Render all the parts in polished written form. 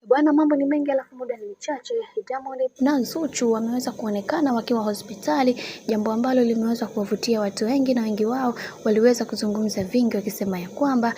Bwana, mambo ni mengi alafu muda ni mchache. Diamond na Zuchu wameweza kuonekana wakiwa hospitali, jambo ambalo limeweza kuwavutia watu wengi, na wengi wao waliweza kuzungumza vingi wakisema ya kwamba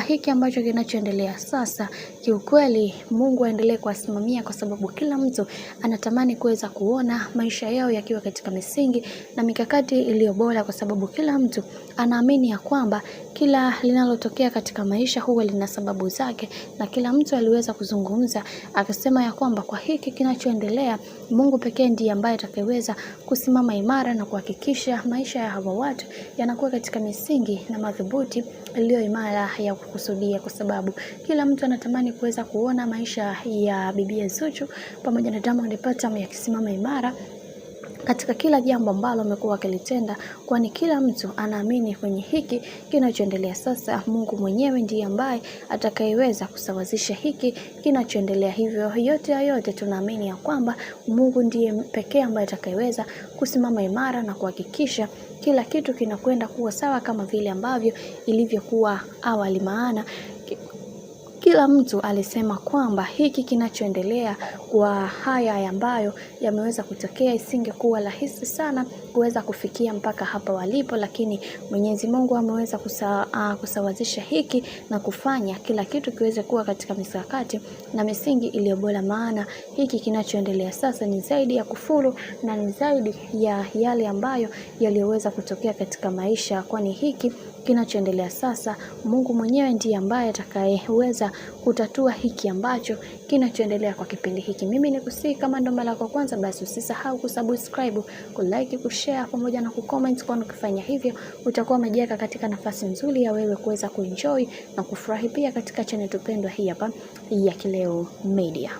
hiki ambacho kinachoendelea sasa, kiukweli Mungu aendelee kuwasimamia, kwa sababu kila mtu anatamani kuweza kuona maisha yao yakiwa katika misingi na mikakati iliyo bora, kwa sababu kila mtu anaamini ya kwamba kila linalotokea katika maisha huwa lina sababu zake, na kila mtu aliweza kuzungumza akasema ya kwamba kwa hiki kinachoendelea, Mungu pekee ndiye ambaye atakayeweza kusimama imara na kuhakikisha maisha ya hawa watu yanakuwa katika misingi na madhubuti iliyo imara ya kukusudia, kwa sababu kila mtu anatamani kuweza kuona maisha ya Bibi Zuchu pamoja na Diamond Platnumz yakisimama imara katika kila jambo ambalo amekuwa akilitenda, kwani kila mtu anaamini kwenye hiki kinachoendelea sasa, Mungu mwenyewe ndiye ambaye atakayeweza kusawazisha hiki kinachoendelea. Hivyo yote tunaamini ya kwamba Mungu ndiye pekee ambaye atakayeweza kusimama imara na kuhakikisha kila kitu kinakwenda kuwa sawa kama vile ambavyo ilivyokuwa awali, maana kila mtu alisema kwamba hiki kinachoendelea kwa haya ambayo yameweza kutokea isingekuwa rahisi sana kuweza kufikia mpaka hapa walipo, lakini Mwenyezi Mungu ameweza kusawazisha hiki na kufanya kila kitu kiweze kuwa katika mikakati na misingi iliyo bora, maana hiki kinachoendelea sasa ni zaidi ya kufuru na ni zaidi ya yale ambayo yaliweza kutokea katika maisha, kwani hiki kinachoendelea sasa, Mungu mwenyewe ndiye ambaye atakayeweza kutatua hiki ambacho kinachoendelea kwa kipindi hiki. Mimi nikusihi, kama ndo mara yako kwanza, basi usisahau kusubscribe, kulike, kushare pamoja na kucomment, kwa ukifanya hivyo utakuwa umejiweka katika nafasi nzuri ya wewe kuweza kuenjoy na kufurahi pia katika channel tupendwa hii hapa ya Kileo Media.